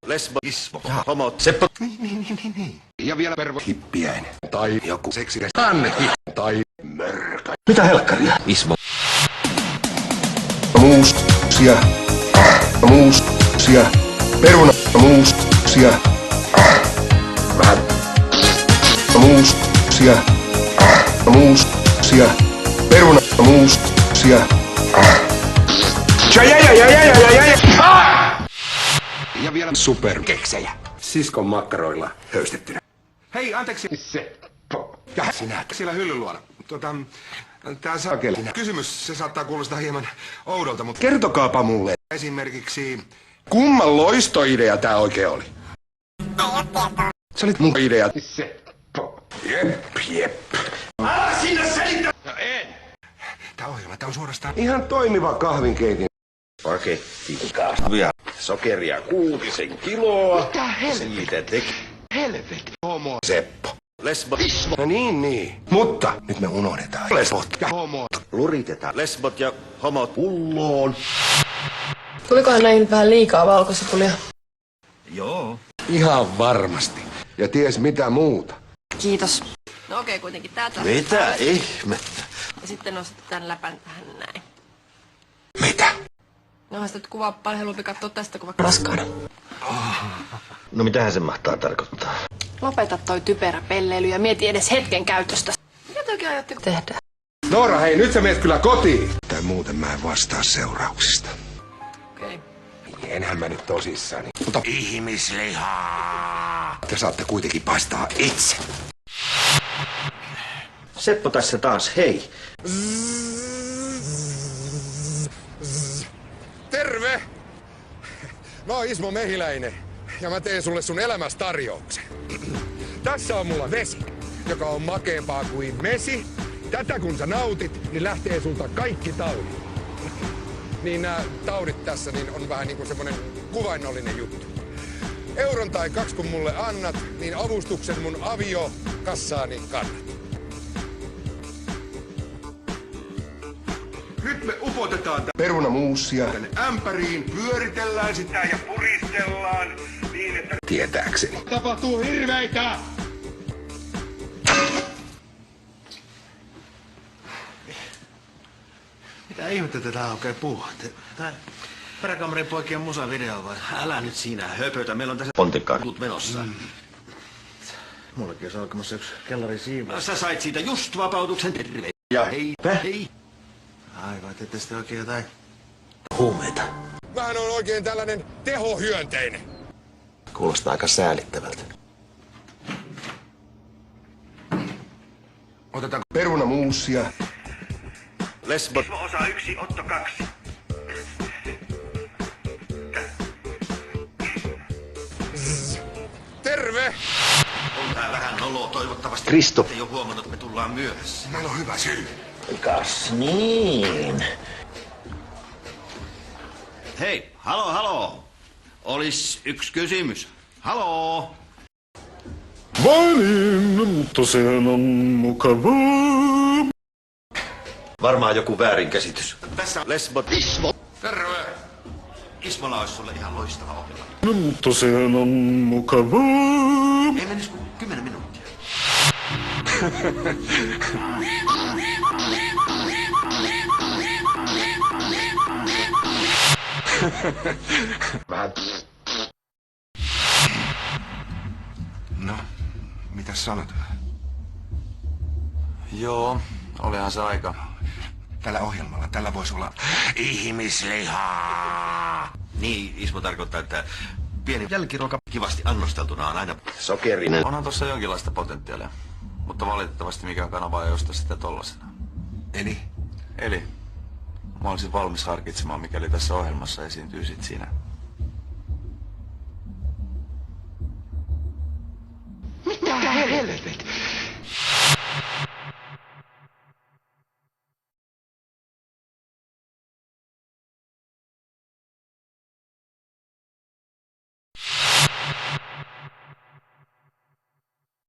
lesboismo, homot, seppo. Niin. Ja vielä hippiäinen. Tai joku seksikäs Annehi. Tai mörkä. Mitä helkkaria? Ismo. Muusia. Muusia. Peruna. Muusia. Vähän. Muusia. Muusia. Peruna. Muusia. Ja vielä superkeksejä. Siskon makkaroilla höystettynä. Hei, anteeksi. Seppo. Ja sinä siellä hyllyn luona. Tää sakeli. Kysymys, se saattaa kuulostaa hieman oudolta, mutta kertokaapa mulle. Esimerkiksi, kumman loistoidea tää oikein oli? Se oli mun idea. Seppo. Jep. Älä sinne selitä! No en. Tää ohjelma, tää on suorastaan ihan toimiva kahvinkeitin. Paketti kahvia, sokeria 6 kiloa. Mitä helvetti? Helvetti. Homo. Seppo. Lesboismo. No niin. Mutta nyt me unohdetaan lesbot ja homot. Luritetaan lesbot ja homot pulloon. Tulikohan näihin vähän liikaa valkosipulia? Joo. Ihan varmasti. Ja ties mitä muuta. Kiitos. No okei, kuitenkin täältä. Mitä ihmettä? Ja sitten nostat tän läpän tähän näin. Mitä? No sitä kuvaa paljon helpompi katsoa tästä kuin vaikka raskaana. No mitähän se mahtaa tarkoittaa? Lopeta toi typerä pelleily ja mieti edes hetken käytöstä. Mitä te oikein ajatte tehdä? Noora, hei, nyt sä menet kyllä kotiin. Tai muuten mä en vastaa seurauksista. Okei. Enhän mä nyt tosissani. Mutta ihmislihaa. Te saatte kuitenkin paistaa itse. Seppo tässä taas, hei. Terve! Mä oon Ismo Mehiläinen ja mä teen sulle sun elämäs tarjouksen. Tässä on mulla vesi, joka on makeampaa kuin mesi. Tätä kun sä nautit, niin lähtee sulta kaikki taudit. Niin nämä taudit tässä niin on vähän niinku semmonen kuvainnollinen juttu. Euron tai 2 kun mulle annat, niin avustuksen mun avio-kassaani kannat. Nyt me upotetaan perunamuusia tänne ämpäriin, pyöritellään sitä ja puristellaan niin, että tietääkseni tapahtuu hirveitä! Mitä ihmettä tätä oikein puhutte? Tää peräkamerin poikien musavideo vai? Älä nyt siinä höpötä, meillä on tässä pontikkaat menossa. Mullakin olisi alkamassa yksi kellari siivu. Sä sait siitä just vapautuksen, terve. Ja heipä hei. Ai vai teette sitten oikein jotain? Huumeita. Mähän on oikein tällainen tehohyönteinen. Kuulostaa aika säälittävältä. Otetaanko perunamuusia? Lesbot. Osa 1, Otto 2. Terve! On tää vähän noloa toivottavasti. Kristo. Ei oo huomannut, että me tullaan myöhässä. Meillä on hyvä syy. Kas niin. Hei, halo. Olis yksi kysymys. Halo. Vain, mutta sehän on mukavaa. Varmaan joku väärinkäsitys. Tässä on lesbotismo. Terve! Ismolla olisi sulle ihan loistava ohjelma. Mutta sehän on mukavaa. Ei menisi kuin 10 minuuttia. Vähän. No, mitäs sanot? Joo, olihan se aika. Tällä ohjelmalla, tällä voisi olla ihmislihaa. Niin, Ismo tarkoittaa, että pieni jälkiruoka kivasti annosteltuna on aina sokerinen. Onhan tossa jonkinlaista potentiaalia. Mutta valitettavasti mikään kanava ei osta sitä tollasena. Eli? Eli mä olisin valmis harkitsemaan, mikäli tässä ohjelmassa esiintyy sit siinä